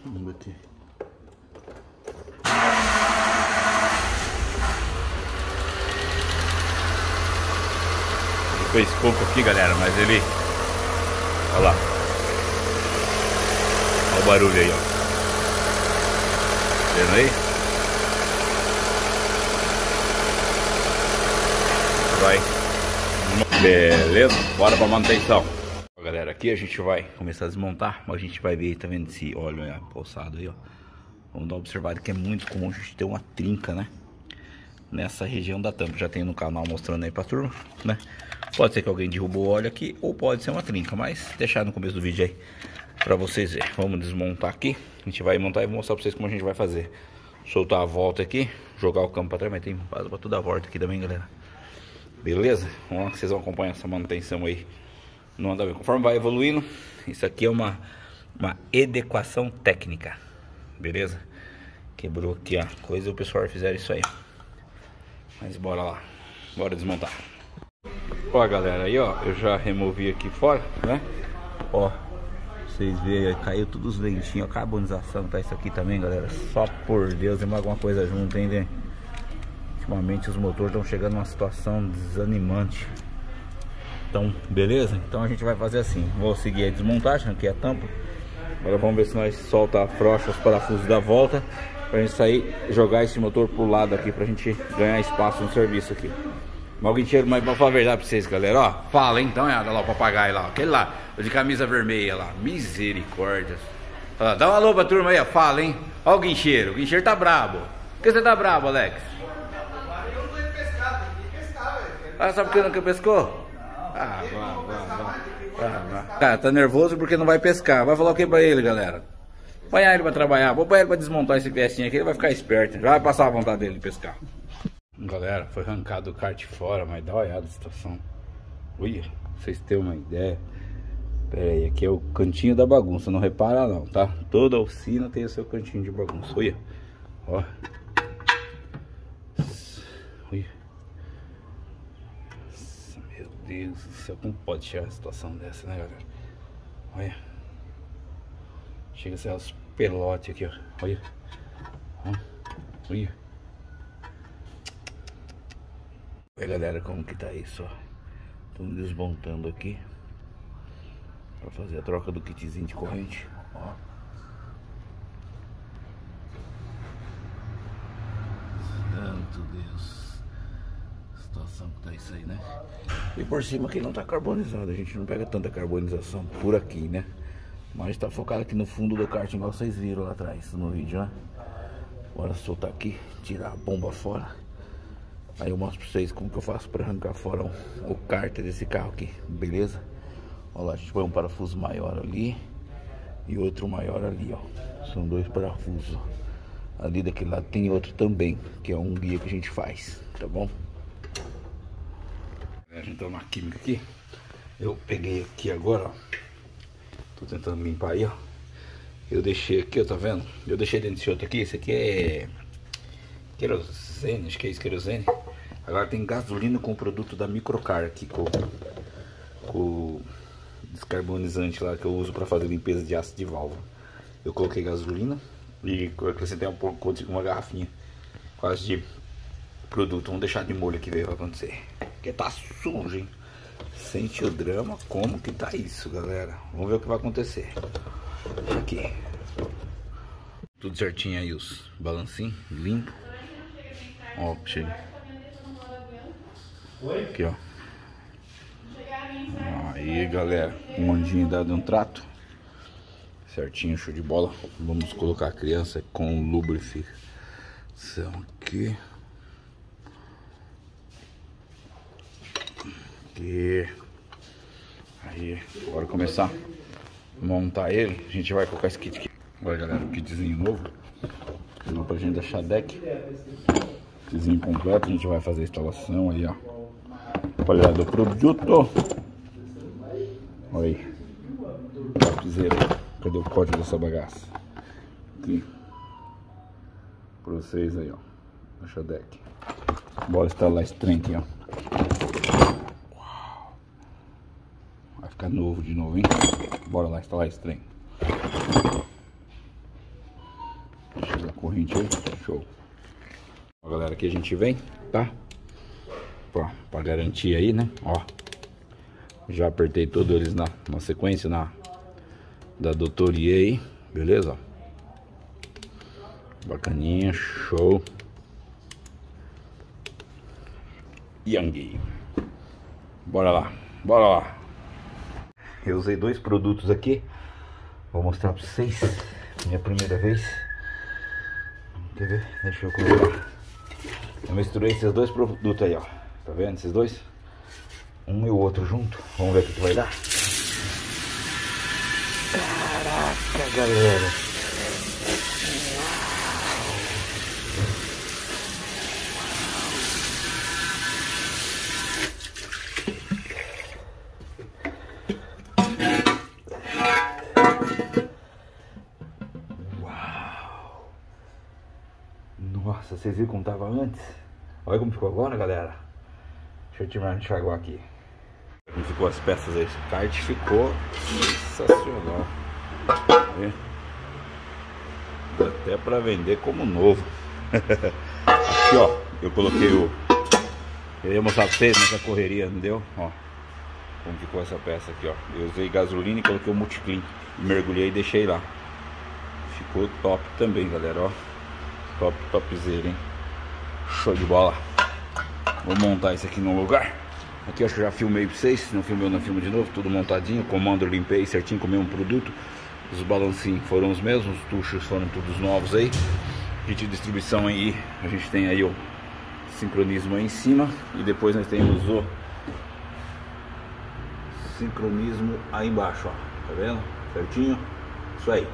Vamos ver aqui. Ele fez pouco aqui, galera, mas ele... Olha lá. Olha o barulho aí, ó. Vendo aí? Vai. Beleza? Bora pra manutenção. Galera, aqui a gente vai começar a desmontar, mas a gente vai ver, tá vendo esse óleo aí, pulsado aí, ó. Vamos dar uma observada que é muito comum a gente ter uma trinca, né? Nessa região da tampa. Já tem no canal mostrando aí pra turma, né? Pode ser que alguém derrubou o óleo aqui, ou pode ser uma trinca, mas deixar no começo do vídeo aí pra vocês verem. Vamos desmontar aqui. A gente vai montar e vou mostrar pra vocês como a gente vai fazer. Soltar a volta aqui, jogar o campo pra trás, mas tem base pra toda a volta aqui também, galera. Beleza? Vamos lá que vocês vão acompanhar essa manutenção aí. Não anda bem. Conforme vai evoluindo, isso aqui é uma adequação técnica. Beleza? Quebrou aqui a coisa e o pessoal fizeram isso aí. Mas bora lá. Bora desmontar. Ó, galera, aí ó, eu já removi aqui fora, né? Ó, vocês veem aí, caiu tudo os dentinhos. A carbonização tá isso aqui também, galera. Só por Deus, tem mais alguma coisa junto, hein, né? Ultimamente os motores estão chegando numa situação desanimante. Então, beleza? Então a gente vai fazer assim. Vou seguir a desmontagem, aqui é a tampa. Agora vamos ver se nós solta a frocha, os parafusos da volta, pra gente sair, jogar esse motor pro lado aqui, pra gente ganhar espaço no serviço aqui. Mas alguém tira, mas pra falar a verdade pra vocês, galera, ó. Fala, hein? Então, olha lá o papagaio lá, aquele lá, o de camisa vermelha lá. Misericórdia. Ó, dá um alô pra turma aí, ó. Fala, hein? Ó o guincheiro tá brabo. Por que você tá brabo, Alex? Ah, sabe por que nunca pescou? Ah, vá. Cara, tá nervoso porque não vai pescar. Vai falar o que pra ele, galera? Põe ele pra trabalhar. Vou pôr ele pra desmontar esse vestinho aqui. Ele vai ficar esperto. Já vai passar a vontade dele de pescar. Galera, foi arrancado o kart fora, mas dá uma olhada na situação. Olha, pra vocês terem uma ideia. Pera aí, aqui é o cantinho da bagunça. Não repara não, tá? Toda oficina tem o seu cantinho de bagunça. Olha, ó. Olha. Meu Deus do céu, como pode chegar a situação dessa, né, galera? Olha. Chega a ser os pelotes aqui, ó. Olha. Olha. Olha, galera, como que tá isso, ó. Estamos desmontando aqui pra fazer a troca do kitzinho de corrente, ó. Santo Deus. Situação que tá isso aí, né? E por cima aqui não tá carbonizado. A gente não pega tanta carbonização por aqui, né? Mas tá focado aqui no fundo do kart, igual vocês viram lá atrás no vídeo, né? Bora soltar aqui, tirar a bomba fora. Aí eu mostro pra vocês como que eu faço pra arrancar fora o cárter desse carro aqui, beleza? Olha lá, a gente põe um parafuso maior ali e outro maior ali, ó. São dois parafusos. Ali daquele lado tem outro também, que é um guia que a gente faz, tá bom? A gente tá na química aqui. Eu peguei aqui agora, ó. Tô tentando limpar aí, ó. Eu deixei aqui, ó, tá vendo? Eu deixei dentro desse outro aqui. Esse aqui é querosene, acho que é isso, querosene. Agora tem gasolina com o produto da Microcar aqui, com o descarbonizante lá que eu uso pra fazer limpeza de ácido de válvula. Eu coloquei gasolina e acrescentei um pouco, uma garrafinha quase de produto. Vamos deixar de molho aqui ver o que vai acontecer. Porque tá sujo, hein? Sente o drama, como que tá isso, galera? Vamos ver o que vai acontecer. Aqui. Tudo certinho aí, os balancinhos, limpo. Ó, chega. Aqui, ó. Aí, galera, um ondinho dado um trato. Certinho, show de bola. Vamos colocar a criança com lubrificação aqui. Aqui. Aí, bora começar a montar ele. A gente vai colocar esse kit aqui. Olha, galera, o kitzinho novo. Não pra gente deixar deck. Kitzinho completo. A gente vai fazer a instalação aí, ó. Olha do produto. Olha aí. Lapiseira. Cadê o código dessa bagaça? Aqui. Pra vocês aí, ó. Deixa deck. Bora instalar esse trem aqui, ó. Vai ficar novo de novo, hein? Bora lá instalar esse trem. corrente aí, show. Ó, galera, aqui a gente vem, tá? Pra garantir aí, né? Ó, já apertei todos eles na sequência da Doutoria aí, beleza? Ó. Bacaninha, show. Yang. Bora lá, bora lá. Eu usei dois produtos aqui. Vou mostrar pra vocês. Minha primeira vez. Quer ver? Deixa eu colocar. Eu misturei esses dois produtos aí, ó. Tá vendo esses dois? Um e o outro junto. Vamos ver o que vai dar. Caraca, galera. Uau. Nossa, vocês viram como tava antes? Olha como ficou agora, galera. Deixa eu terminar de enxaguar aqui. Como ficou as peças aí? Esse kart ficou sensacional. Dá até pra vender como novo. Aqui, ó, eu coloquei o... Eu ia mostrar pra vocês, mas a correria não deu. Ó, como ficou essa peça aqui, ó. Eu usei gasolina e coloquei o multiclean. Mergulhei e deixei lá. Ficou top também, galera, ó. Top, topzera, hein? Show de bola. Vou montar isso aqui no lugar. Aqui eu acho que eu já filmei pra vocês. Se não filmei, eu não filmo de novo. Tudo montadinho. Comando eu limpei certinho com o mesmo produto. Os balancinhos foram os mesmos. Os tuchos foram todos novos aí. Kit de distribuição aí. A gente tem aí o sincronismo aí em cima. E depois nós temos o sincronismo aí embaixo, ó. Tá vendo? Certinho? Isso aí.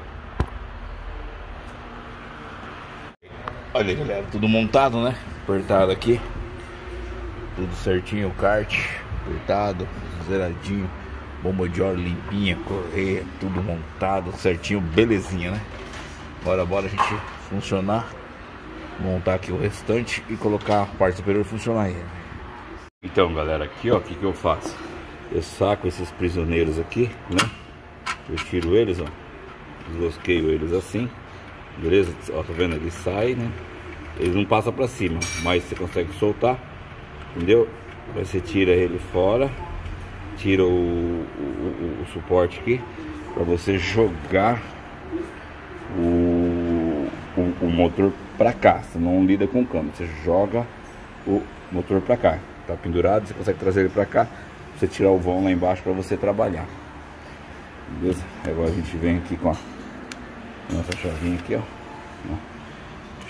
Olha aí, galera. Tudo montado, né? Apertado aqui. Tudo certinho, o kart apertado, zeradinho, bomba de óleo limpinha, correia, tudo montado certinho, belezinha, né? Bora a gente funcionar, montar aqui o restante e colocar a parte superior funcionar aí. Então, galera, aqui ó, o que eu faço? Eu saco esses prisioneiros aqui, né? Eu tiro eles, ó, deslosqueio eles assim, beleza? Ó, tá vendo? Ele sai, né? Eles não passam pra cima, mas você consegue soltar. Entendeu? Aí você tira ele fora, tira o suporte aqui para você jogar o motor para cá. Você não lida com o câmbio, você joga o motor para cá. Tá pendurado, você consegue trazer ele para cá, você tirar o vão lá embaixo para você trabalhar. Beleza? Agora a gente vem aqui com a nossa chavinha aqui, ó.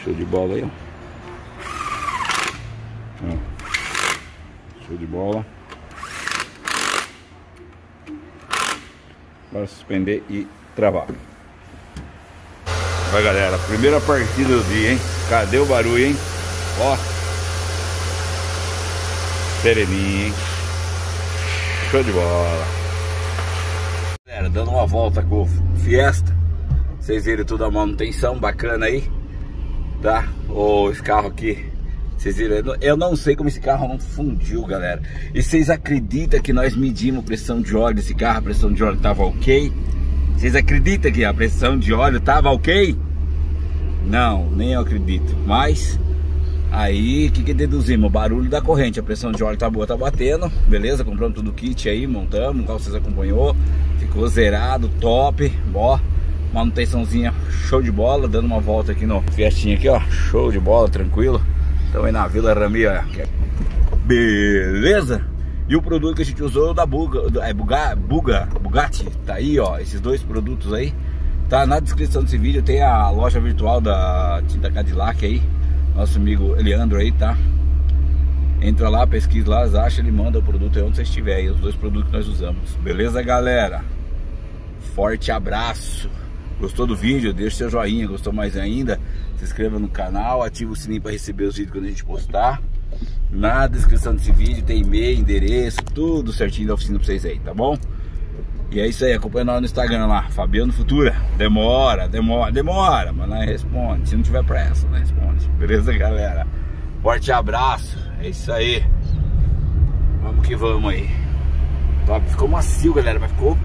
Show de bola aí, ó. Show de bola. Agora suspender e travar. Vai, galera, primeira partida do dia, hein? Cadê o barulho, hein? Ó, sereninho, hein? Show de bola. Galera, dando uma volta com o Fiesta. Vocês viram tudo a manutenção bacana aí, tá? Esse carro aqui, vocês viram, eu não sei como esse carro não fundiu, galera. E vocês acreditam que nós medimos pressão de óleo desse carro? A pressão de óleo tava ok? Vocês acreditam que a pressão de óleo tava ok? Não, nem eu acredito. Mas aí, o que deduzimos? O barulho da corrente. A pressão de óleo tá boa, tá batendo. Beleza, compramos tudo o kit aí, montamos, o qual vocês acompanhou. Ficou zerado, top. Ó, manutençãozinha show de bola. Dando uma volta aqui no Fiestinha aqui, ó. Show de bola, tranquilo. Estamos aí na Vila Ramia, beleza? E o produto que a gente usou é o da Bugatti. Tá aí, ó, esses dois produtos aí. Tá na descrição desse vídeo, tem a loja virtual da Cadillac aí. Nosso amigo Eliandro aí, tá? Entra lá, pesquisa lá, acha, ele manda o produto aí onde você estiver aí. Os dois produtos que nós usamos. Beleza, galera? Forte abraço. Gostou do vídeo? Deixa seu joinha. Gostou mais ainda? Se inscreva no canal, ativa o sininho para receber os vídeos quando a gente postar. Na descrição desse vídeo tem e-mail, endereço, tudo certinho da oficina pra vocês aí, tá bom? E é isso aí, acompanha nós no Instagram lá, Fabiano Futura. Demora, mas nós responde. Se não tiver pressa, nós responde. Beleza, galera? Forte abraço, é isso aí. Vamos que vamos aí. Top, ficou macio, galera, mas ficou